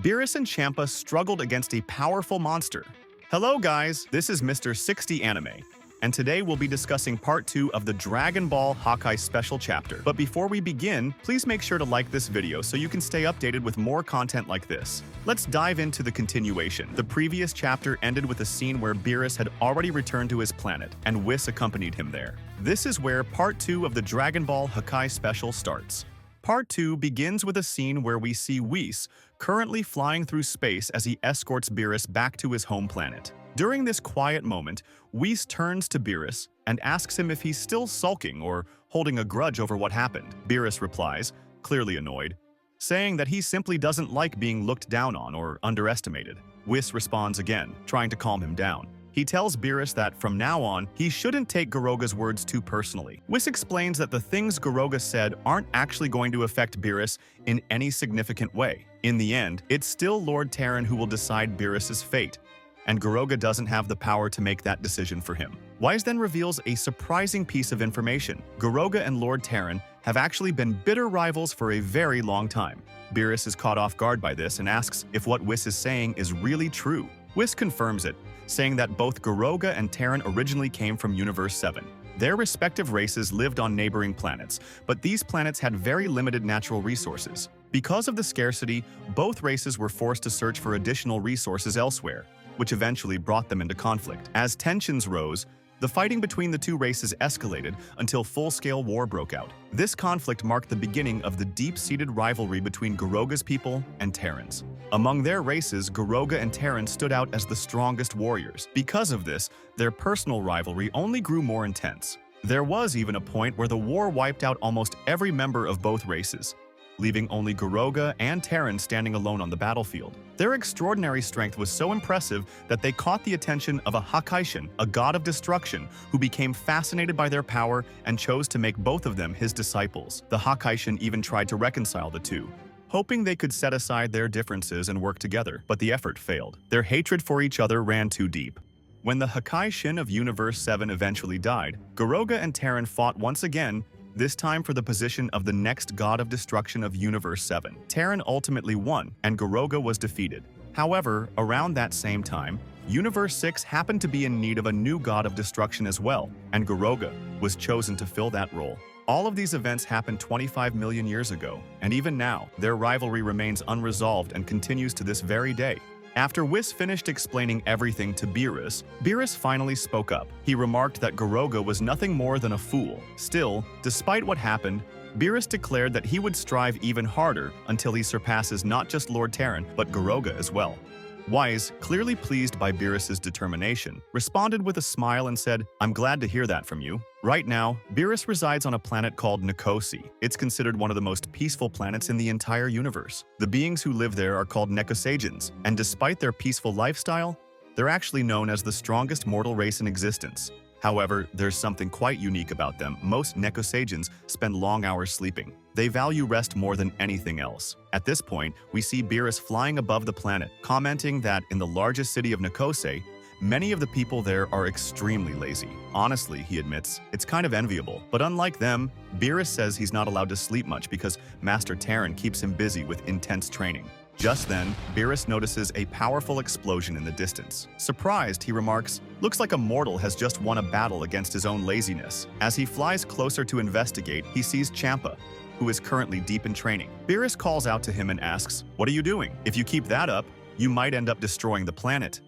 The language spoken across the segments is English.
Beerus and Champa struggled against a powerful monster. Hello guys, this is Mr. 60 Anime, and today we'll be discussing part 2 of the Dragon Ball Hakai special chapter. But before we begin, please make sure to like this video so you can stay updated with more content like this. Let's dive into the continuation. The previous chapter ended with a scene where Beerus had already returned to his planet, and Whis accompanied him there. This is where part 2 of the Dragon Ball Hakai special starts. Part 2 begins with a scene where we see Whis currently flying through space as he escorts Beerus back to his home planet. During this quiet moment, Whis turns to Beerus and asks him if he's still sulking or holding a grudge over what happened. Beerus replies, clearly annoyed, saying that he simply doesn't like being looked down on or underestimated. Whis responds again, trying to calm him down. He tells Beerus that from now on, he shouldn't take Garoga's words too personally. Whis explains that the things Garoga said aren't actually going to affect Beerus in any significant way. In the end, it's still Lord Terran who will decide Beerus's fate, and Garoga doesn't have the power to make that decision for him. Whis then reveals a surprising piece of information. Garoga and Lord Terran have actually been bitter rivals for a very long time. Beerus is caught off guard by this and asks if what Whis is saying is really true. Whis confirms it, saying that both Garoga and Terran originally came from Universe 7. Their respective races lived on neighboring planets, but these planets had very limited natural resources. Because of the scarcity, both races were forced to search for additional resources elsewhere, which eventually brought them into conflict. As tensions rose, the fighting between the two races escalated until full-scale war broke out. This conflict marked the beginning of the deep-seated rivalry between Garoga's people and Terran's. Among their races, Garoga and Terran stood out as the strongest warriors. Because of this, their personal rivalry only grew more intense. There was even a point where the war wiped out almost every member of both races, leaving only Garoga and Terran standing alone on the battlefield. Their extraordinary strength was so impressive that they caught the attention of a hakai, a god of destruction, who became fascinated by their power and chose to make both of them his disciples. The hakai even tried to reconcile the two, hoping they could set aside their differences and work together, but the effort failed. Their hatred for each other ran too deep. When the hakai of Universe 7 eventually died, Garoga and Terran fought once again, this time for the position of the next god of destruction of Universe 7. Terran ultimately won, and Garoga was defeated. However, around that same time, Universe 6 happened to be in need of a new god of destruction as well, and Garoga was chosen to fill that role. All of these events happened 25 million years ago, and even now, their rivalry remains unresolved and continues to this very day. After Whis finished explaining everything to Beerus, Beerus finally spoke up. He remarked that Garoga was nothing more than a fool. Still, despite what happened, Beerus declared that he would strive even harder until he surpasses not just Lord Terran, but Garoga as well. Whis, clearly pleased by Beerus's determination, responded with a smile and said, "I'm glad to hear that from you." Right now, Beerus resides on a planet called Nekosi. It's considered one of the most peaceful planets in the entire universe. The beings who live there are called Nekosagans, and despite their peaceful lifestyle, they're actually known as the strongest mortal race in existence. However, there's something quite unique about them. Most Nekosagans spend long hours sleeping. They value rest more than anything else. At this point, we see Beerus flying above the planet, commenting that in the largest city of Nekose, many of the people there are extremely lazy. Honestly, he admits, it's kind of enviable. But unlike them, Beerus says he's not allowed to sleep much because Master Terran keeps him busy with intense training. Just then, Beerus notices a powerful explosion in the distance. Surprised, he remarks, "Looks like a mortal has just won a battle against his own laziness." As he flies closer to investigate, he sees Champa, who is currently deep in training. Beerus calls out to him and asks, "What are you doing? If you keep that up, you might end up destroying the planet."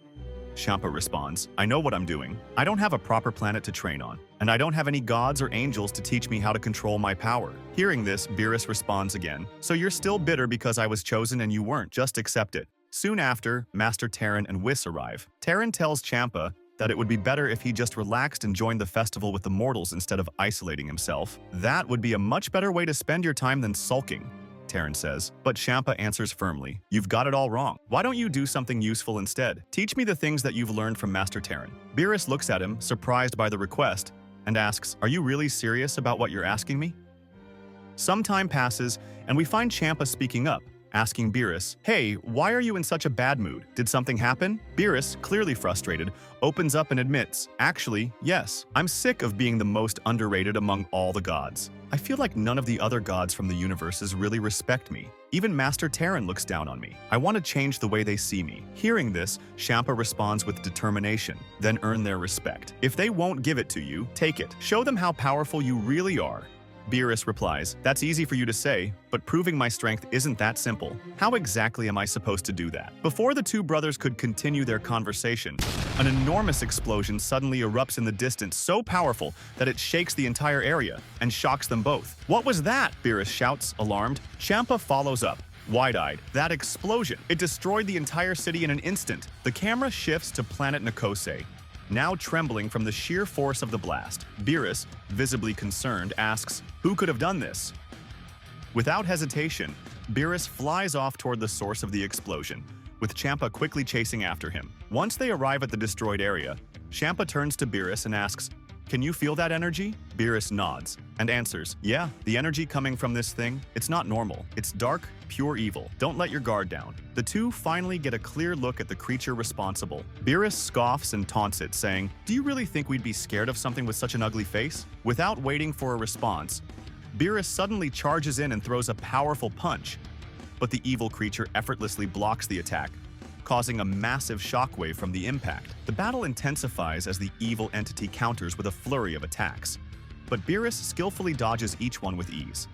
Champa responds, "I know what I'm doing. I don't have a proper planet to train on, and I don't have any gods or angels to teach me how to control my power." Hearing this, Beerus responds again, "So you're still bitter because I was chosen and you weren't, just accept it." Soon after, Master Terran and Whis arrive. Terran tells Champa that it would be better if he just relaxed and joined the festival with the mortals instead of isolating himself. "That would be a much better way to spend your time than sulking," Terran says. But Champa answers firmly, "You've got it all wrong. Why don't you do something useful instead? Teach me the things that you've learned from Master Terran." Beerus looks at him, surprised by the request, and asks, "Are you really serious about what you're asking me?" Some time passes, and we find Champa speaking up, asking Beerus, "Hey, why are you in such a bad mood? Did something happen?" Beerus, clearly frustrated, opens up and admits, "Actually, yes. I'm sick of being the most underrated among all the gods. I feel like none of the other gods from the universes really respect me. Even Master Terran looks down on me. I want to change the way they see me. Hearing this, Champa responds with determination, then earn their respect. If they won't give it to you, take it. Show them how powerful you really are. Beerus replies, that's easy for you to say, but proving my strength isn't that simple. How exactly am I supposed to do that? Before the two brothers could continue their conversation, an enormous explosion suddenly erupts in the distance, so powerful that it shakes the entire area and shocks them both. What was that? Beerus shouts, alarmed. Champa follows up, wide-eyed. That explosion! It destroyed the entire city in an instant. The camera shifts to planet Nikose, now trembling from the sheer force of the blast. Beerus, visibly concerned, asks, who could have done this? Without hesitation, Beerus flies off toward the source of the explosion, with Champa quickly chasing after him. Once they arrive at the destroyed area, Champa turns to Beerus and asks, can you feel that energy? Beerus nods and answers, yeah, the energy coming from this thing, it's not normal. It's dark, pure evil. Don't let your guard down. The two finally get a clear look at the creature responsible. Beerus scoffs and taunts it, saying, do you really think we'd be scared of something with such an ugly face? Without waiting for a response, Beerus suddenly charges in and throws a powerful punch, but the evil creature effortlessly blocks the attack, causing a massive shockwave from the impact. The battle intensifies as the evil entity counters with a flurry of attacks, but Beerus skillfully dodges each one with ease.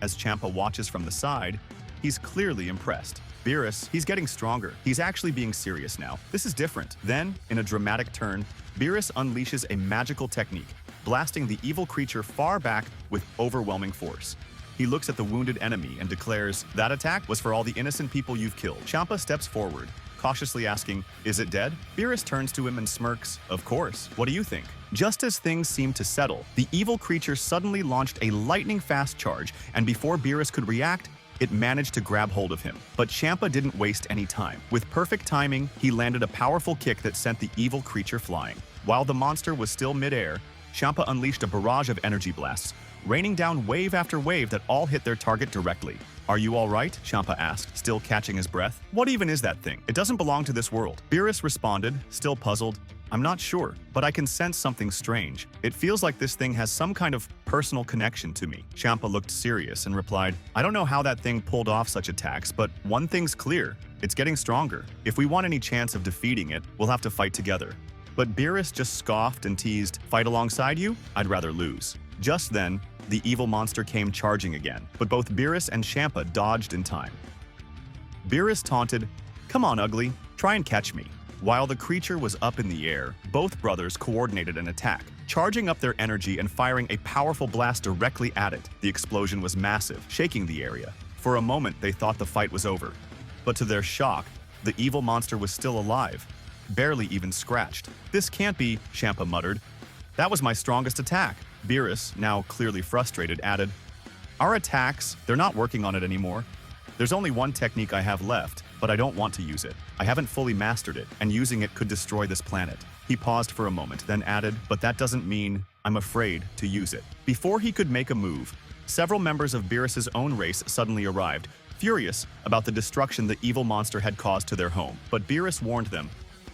As Champa watches from the side, he's clearly impressed. Beerus, he's getting stronger. He's actually being serious now. This is different. Then, in a dramatic turn, Beerus unleashes a magical technique, blasting the evil creature far back with overwhelming force. He looks at the wounded enemy and declares, that attack was for all the innocent people you've killed. Champa steps forward, cautiously asking, is it dead? Beerus turns to him and smirks, of course. What do you think? Just as things seemed to settle, the evil creature suddenly launched a lightning-fast charge, and before Beerus could react, it managed to grab hold of him. But Champa didn't waste any time. With perfect timing, he landed a powerful kick that sent the evil creature flying. While the monster was still mid-air, Champa unleashed a barrage of energy blasts, raining down wave after wave that all hit their target directly. Are you all right? Champa asked, still catching his breath. What even is that thing? It doesn't belong to this world. Beerus responded, still puzzled. I'm not sure, but I can sense something strange. It feels like this thing has some kind of personal connection to me. Champa looked serious and replied, I don't know how that thing pulled off such attacks, but one thing's clear. It's getting stronger. If we want any chance of defeating it, we'll have to fight together. But Beerus just scoffed and teased, fight alongside you? I'd rather lose. Just then, the evil monster came charging again, but both Beerus and Champa dodged in time. Beerus taunted, come on, ugly, try and catch me. While the creature was up in the air, both brothers coordinated an attack, charging up their energy and firing a powerful blast directly at it. The explosion was massive, shaking the area. For a moment, they thought the fight was over. But to their shock, the evil monster was still alive, barely even scratched. This can't be, Champa muttered. That was my strongest attack. Beerus, now clearly frustrated, added, our attacks, they're not working on it anymore. There's only one technique I have left, but I don't want to use it. I haven't fully mastered it, and using it could destroy this planet. He paused for a moment, then added, but that doesn't mean I'm afraid to use it. Before he could make a move, several members of Beerus's own race suddenly arrived, furious about the destruction the evil monster had caused to their home. But Beerus warned them,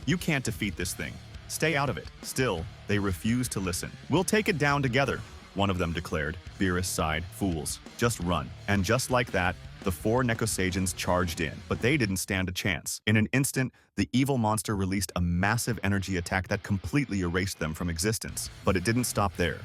you can't defeat this thing. Stay out of it. Still, they refused to listen. We'll take it down together, one of them declared. Beerus sighed, fools, just run. And just like that, the four Necosagans charged in, but they didn't stand a chance. In an instant, the evil monster released a massive energy attack that completely erased them from existence. But it didn't stop there.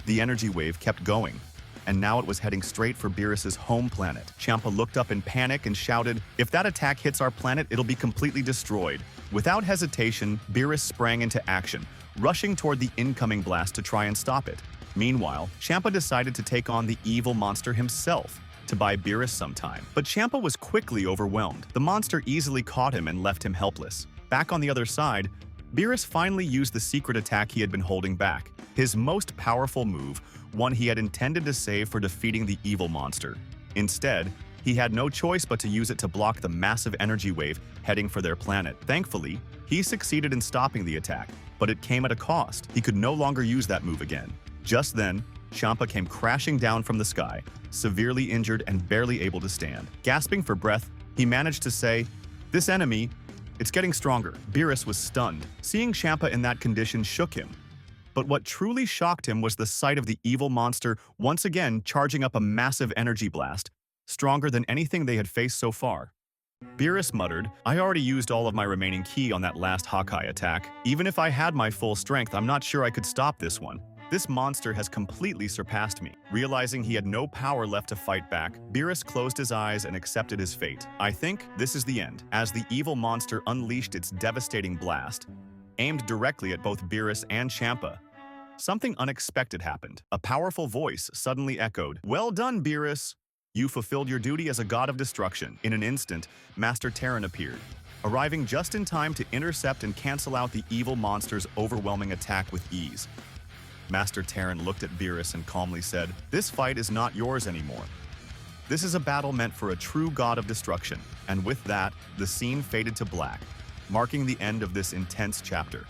The energy wave kept going, and now it was heading straight for Beerus's home planet. Champa looked up in panic and shouted, if that attack hits our planet, it'll be completely destroyed. Without hesitation, Beerus sprang into action, rushing toward the incoming blast to try and stop it. Meanwhile, Champa decided to take on the evil monster himself, to buy Beerus some time. But Champa was quickly overwhelmed. The monster easily caught him and left him helpless. Back on the other side, Beerus finally used the secret attack he had been holding back, his most powerful move, one he had intended to save for defeating the evil monster. Instead, he had no choice but to use it to block the massive energy wave heading for their planet. Thankfully, he succeeded in stopping the attack, but it came at a cost. He could no longer use that move again. Just then, Champa came crashing down from the sky, severely injured and barely able to stand. Gasping for breath, he managed to say, this enemy, it's getting stronger. Beerus was stunned. Seeing Champa in that condition shook him. But what truly shocked him was the sight of the evil monster once again charging up a massive energy blast, stronger than anything they had faced so far. Beerus muttered, "I already used all of my remaining ki on that last hakai attack. Even if I had my full strength, I'm not sure I could stop this one. This monster has completely surpassed me." Realizing he had no power left to fight back, Beerus closed his eyes and accepted his fate. "I think this is the end," as the evil monster unleashed its devastating blast, aimed directly at both Beerus and Champa. Something unexpected happened. A powerful voice suddenly echoed, "Well done, Beerus! You fulfilled your duty as a god of destruction." In an instant, Master Terran appeared, arriving just in time to intercept and cancel out the evil monster's overwhelming attack with ease. Master Terran looked at Beerus and calmly said, "This fight is not yours anymore. This is a battle meant for a true god of destruction." And with that, the scene faded to black, marking the end of this intense chapter.